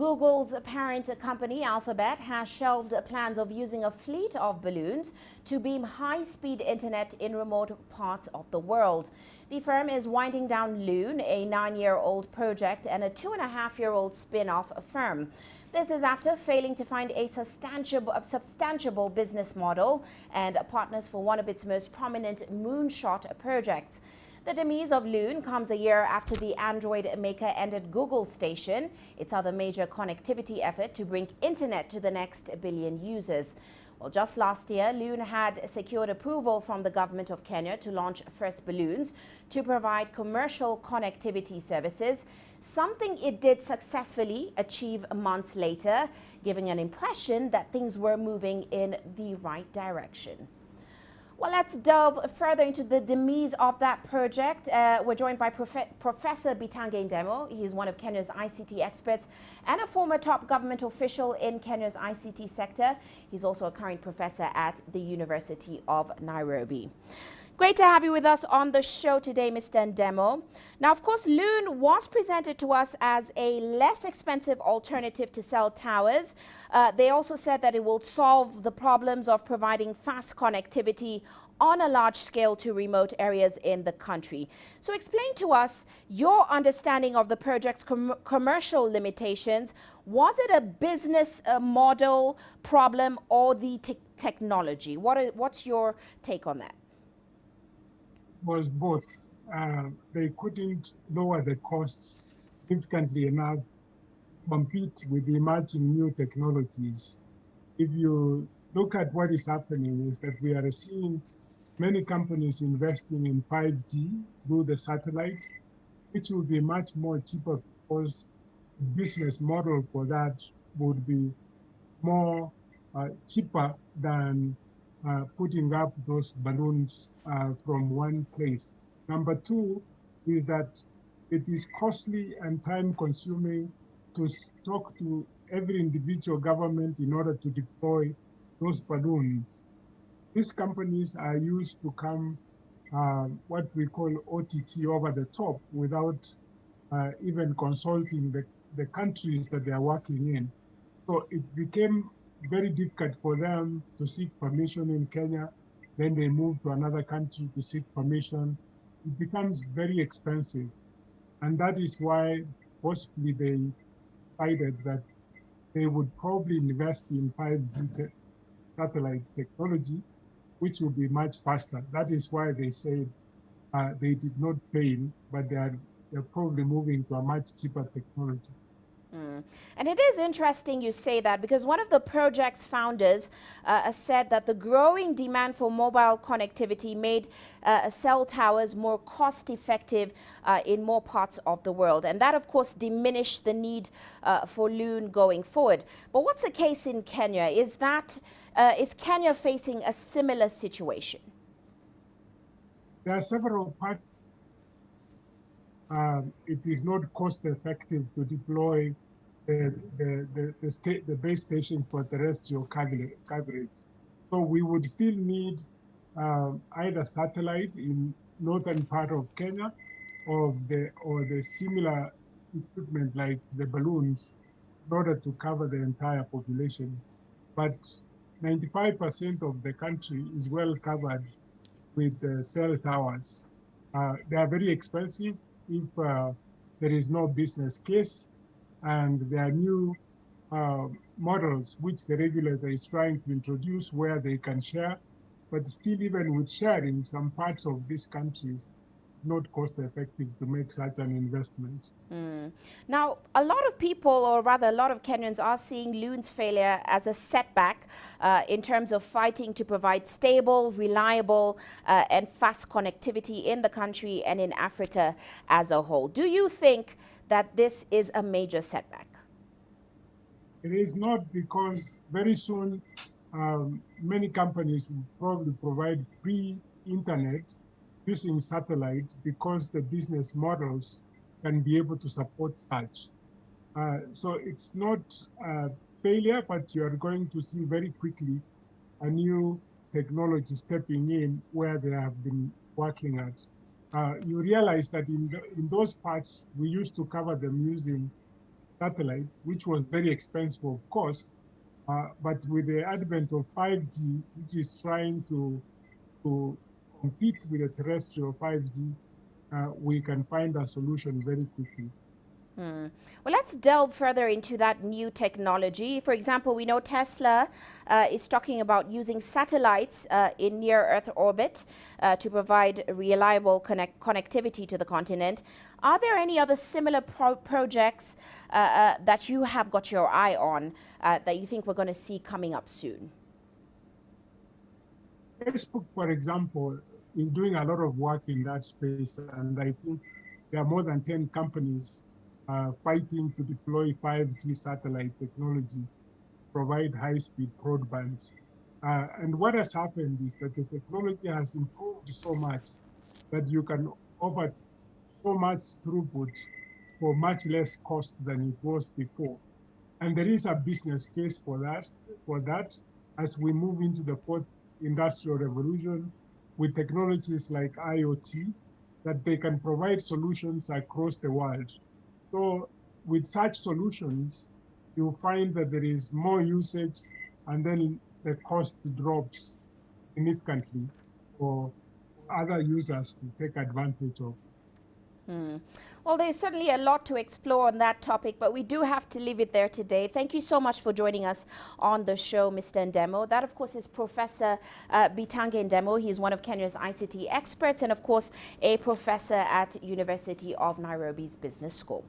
Google's parent company, Alphabet, has shelved plans of using a fleet of balloons to beam high-speed internet in remote parts of the world. The firm is winding down Loon, a 9-year-old project and a 2.5-year-old spin-off firm. This is after failing to find a substantiable business model and partners for one of its most prominent moonshot projects. The demise of Loon comes a year after the Android maker ended Google Station, its other major connectivity effort to bring internet to the next billion users. Well, just last year, Loon had secured approval from the government of Kenya to launch first balloons to provide commercial connectivity services, something it did successfully achieve months later, giving an impression that things were moving in the right direction. Well, let's delve further into the demise of that project. We're joined by Professor Bitange Ndemo. He's one of Kenya's ICT experts and a former top government official in Kenya's ICT sector. He's also a current professor at the University of Nairobi. Great to have you with us on the show today, Mr. Ndemo. Now, of course, Loon was presented to us as a less expensive alternative to cell towers. They also said that it will solve the problems of providing fast connectivity on a large scale to remote areas in the country. So explain to us your understanding of the project's commercial limitations. Was it a business model problem or the technology? What's your take on that? Was both. They couldn't lower the costs significantly enough to compete with the emerging new technologies. If you look at what is happening is that we are seeing many companies investing in 5G through the satellite, which will be much more cheaper because the business model for that would be more cheaper than putting up those balloons from one place. Number two is that it is costly and time consuming to talk to every individual government in order to deploy those balloons. These companies are used to come what we call OTT, over the top, without even consulting the countries that they are working in. So it became very difficult for them to seek permission in Kenya. Then they move to another country to seek permission. It becomes very expensive. And that is why possibly they decided that they would probably invest in 5G satellite technology, which will be much faster. That is why they said they did not fail, but they're probably moving to a much cheaper technology. And it is interesting you say that, because one of the project's founders said that the growing demand for mobile connectivity made cell towers more cost effective in more parts of the world. And that, of course, diminished the need for Loon going forward. But what's the case in Kenya? Is Kenya facing a similar situation? There are several parts. It is not cost effective to deploy the base stations for terrestrial coverage. So we would still need either satellite in northern part of Kenya or the similar equipment like the balloons in order to cover the entire population. But 95% of the country is well covered with cell towers. They are very expensive if there is no business case, and there are new models which the regulator is trying to introduce where they can share, but still, even with sharing, some parts of these countries, it's not cost effective to make such an investment. Now, a lot of people, or rather a lot of Kenyans, are seeing Loon's failure as a setback in terms of fighting to provide stable, reliable and fast connectivity in the country and in Africa as a whole. Do you think that this is a major setback? It is not, because very soon many companies will probably provide free internet using satellite, because the business models can be able to support such. So it's not a failure, but you are going to see very quickly a new technology stepping in where they have been working at. You realize that in those parts, we used to cover them using satellite, which was very expensive, of course. But with the advent of 5G, which is trying to compete with the terrestrial 5G, we can find a solution very quickly. Well, let's delve further into that new technology. For example, we know Tesla is talking about using satellites in near-Earth orbit to provide reliable connectivity to the continent. Are there any other similar projects that you have got your eye on that you think we're going to see coming up soon? Facebook, for example, is doing a lot of work in that space, and I think there are more than 10 companies fighting to deploy 5G satellite technology, provide high-speed broadband. And what has happened is that the technology has improved so much that you can offer so much throughput for much less cost than it was before. And there is a business case for that as we move into the fourth industrial revolution with technologies like IoT, that they can provide solutions across the world. So with such solutions, you find that there is more usage and then the cost drops significantly for other users to take advantage of. Well, there's certainly a lot to explore on that topic, but we do have to leave it there today. Thank you so much for joining us on the show, Mr. Ndemo. That, of course, is Professor Bitange Ndemo. He's one of Kenya's ICT experts and, of course, a professor at University of Nairobi's Business School.